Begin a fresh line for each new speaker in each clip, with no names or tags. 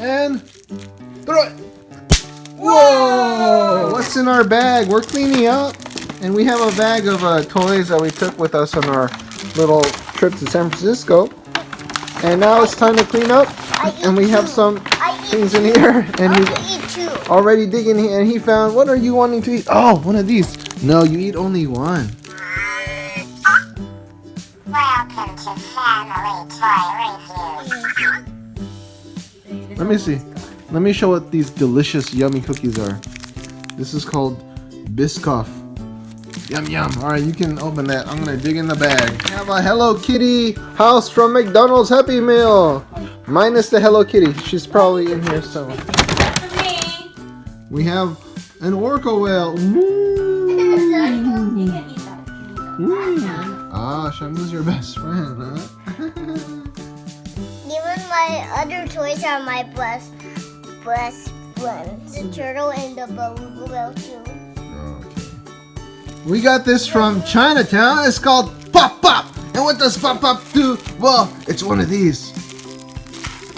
and throw it. Whoa! What's in our bag? We're cleaning up, and we have a bag of toys that we took with us on our little trip to San Francisco. And now it's time to clean up, and we have some things in here. And he's already digging here, and he found. What are you wanting to eat? Oh, one of these. No, you eat only one.
Welcome to Family Toy Review.
Let me see. Let me show what these delicious, yummy cookies are. This is called Biscoff. Yum yum. Alright, you can open that. I'm gonna dig in the bag. We have a Hello Kitty house from McDonald's Happy Meal. Minus the Hello Kitty. She's probably in here somewhere. We have an orca whale. Ah, Shamu's your best friend, huh?
Even my other toys are my best friends. The turtle and the beluga whale too.
We got this from Chinatown. It's called Pop Pop. And what does Pop Pop do? Well, it's one of these.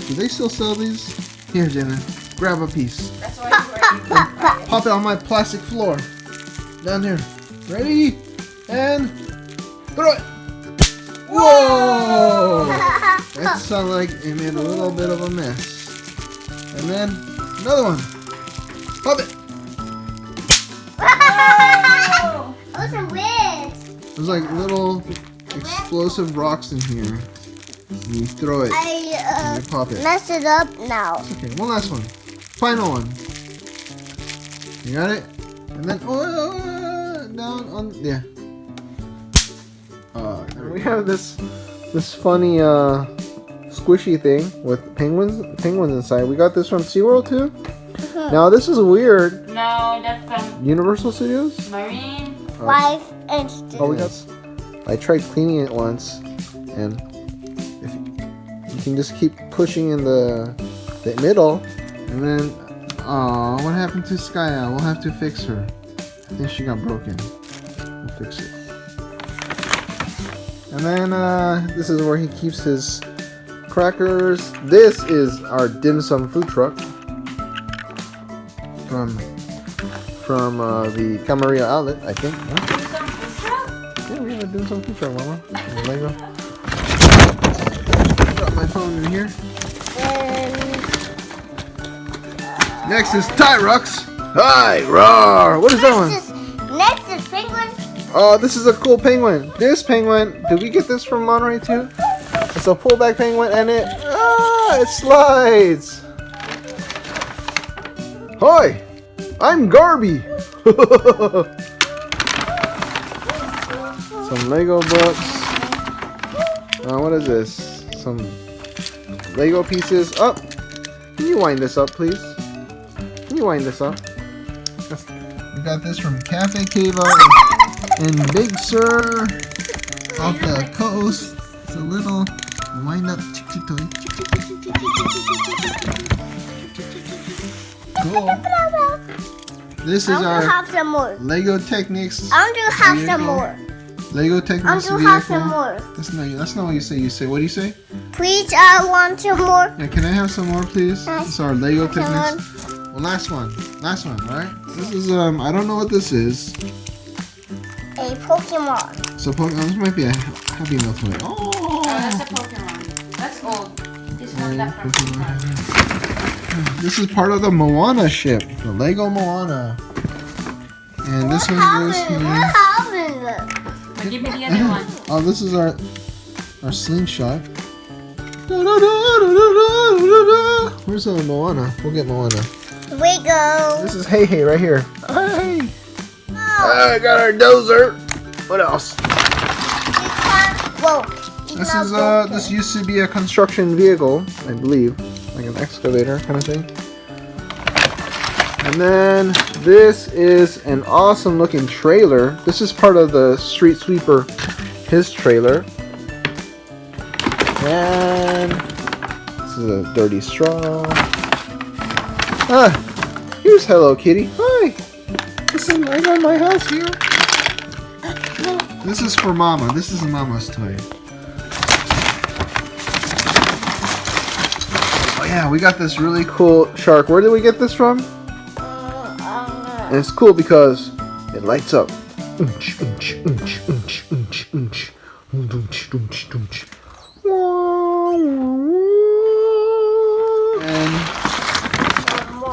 Do they still sell these? Here, Jenna. Grab a piece.
That's why you
Pop it on my plastic floor. Down here. Ready? And throw it. Whoa! That sounded like it made a little bit of a mess. And then another one. Pop it.
Those are weird.
There's like little explosive rocks in here. And you throw it.
I
and you pop it.
messed it up now.
Okay, one last one. Final one. You got it? And then down on we have this funny squishy thing with penguins inside. We got this from SeaWorld too. Now this is weird.
No, that's from
Universal Studios.
Marine.
5 inches.
Oh, we got. I tried cleaning it once, and if you can just keep pushing in the middle, and then what happened to Skya? We'll have to fix her. I think she got broken. We'll fix it. And then this is where he keeps his crackers. This is our dim sum food truck from the Camarillo outlet, I think. Huh? Yeah, we have a dim sum food truck, Mama. And Lego. Got my phone in here. Next is Tyrux. Hi, roar! What is that one?
Next is penguin.
Oh, this is a cool penguin. This penguin, did we get this from Monterey too? It's a pullback penguin, and it slides. Hi, I'm Garby. Some Lego books. What is this? Some Lego pieces. Up. Can you wind this up, please? Can you wind this up? We got this from Cafe Cavo and Big Sur off the coast. It's a little wind up toy. Cool. This is our
have some more.
Lego Technics.
I want to have some more.
Lego
I
Technics
want to
vehicle.
have some more.
That's not what you say. You say, what do you say?
Please, I want some more.
Yeah, can I have some more, please?
Yes.
This is our Lego
Come
Technics. Well, last one, alright? This is, I don't know what this is.
A Pokemon.
So, this might be a Happy Meal toy. Oh!
That's a Pokemon. That's old. This one that from Pokemon.
This is part of the Moana ship, the Lego Moana. And this one goes here.
What happened?
Give me the other one.
Oh, this is our slingshot. Where's the Moana? We'll get Moana.
We go.
This is Hey Hey right here. Hey! I got our dozer. What else?
Whoa.
This is this used to be a construction vehicle, I believe, like an excavator kind of thing. And then this is an awesome looking trailer. This is part of the Street Sweeper, his trailer. And this is a dirty straw. Here's Hello Kitty. Hi. This is right on my house here. This is for Mama. This is Mama's toy. Oh Yeah, we got this really cool shark. Where did we get this from? And it's cool because it lights up. And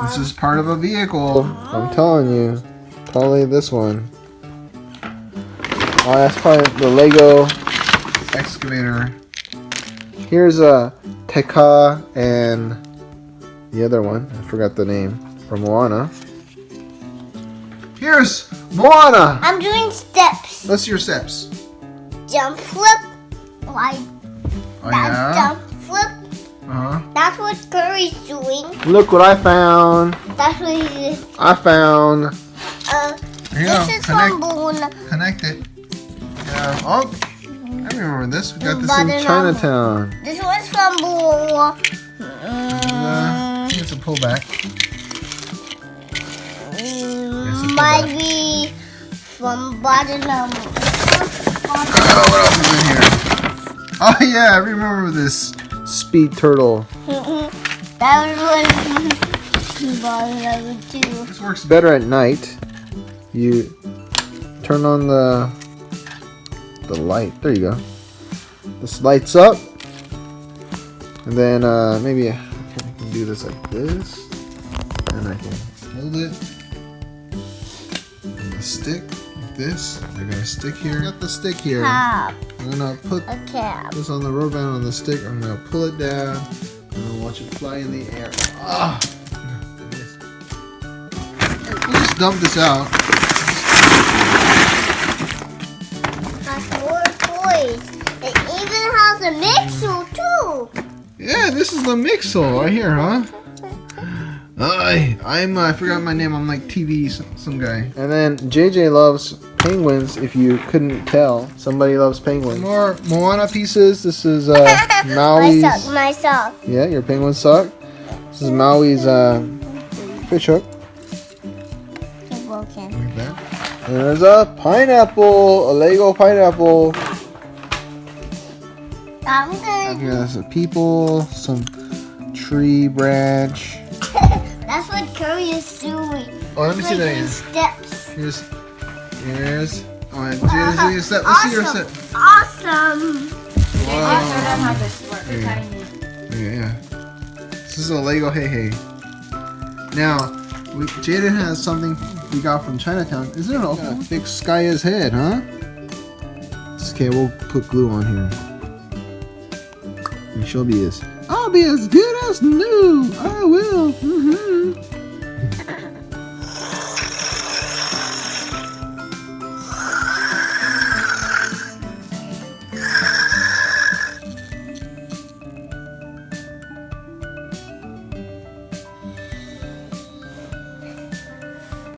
this is part of a vehicle. I'm telling you. Probably this one. Oh, that's probably the Lego excavator. Here's a Teka and the other one. I forgot the name. From Moana. Here's Moana!
I'm doing steps.
Let's see your steps.
Jump, flip, like
Oh,
that.
yeah?
Jump, flip.
Uh-huh.
That's what Curry's doing.
Look what I found.
That's what he's.
I found. Here you
This
go.
is from Moana.
Connect it. Yeah. Oh, I remember this. We got this in
Banana.
Chinatown.
This was from Moana.
It's a pullback.
Might be from Banana.
Oh, what else is in here? Oh yeah, I remember this speed turtle.
That was Banana too.
This works better at night. You turn on the light. There you go. This lights up, and then maybe I can do this like this, and I can hold it. And the stick like this. I got a stick here. I got the stick here.
Cap.
I'm gonna put
A cap.
this on the rubber band on the stick. I'm gonna pull it down. I'm gonna watch it fly in the air. Ah! We'll just dump this out.
Has more toys. It even has a mixer too.
Yeah, this is the Mixel right here, huh? I forgot my name. I'm like TV some guy. And then JJ loves penguins. If you couldn't tell, somebody loves penguins. More Moana pieces. This is Maui's.
My sock.
Yeah, your penguin sock. This is Maui's fish hook.
It's broken.
Like that. And there's a pineapple, a Lego pineapple.
I'm good.
There's a people, some tree branch.
That's what Curry is doing.
Oh, let me see that again.
Steps.
Here's. Oh, and Jada's doing a step. Let's see your step.
Awesome.
Show them how this works. We're tiny.
Yeah. This is a Lego Hey Hey. Now, Jaden has something we got from Chinatown. Is there a big sky his head, huh? It's okay, we'll put glue on here. And she'll be I'll be as good as new. I will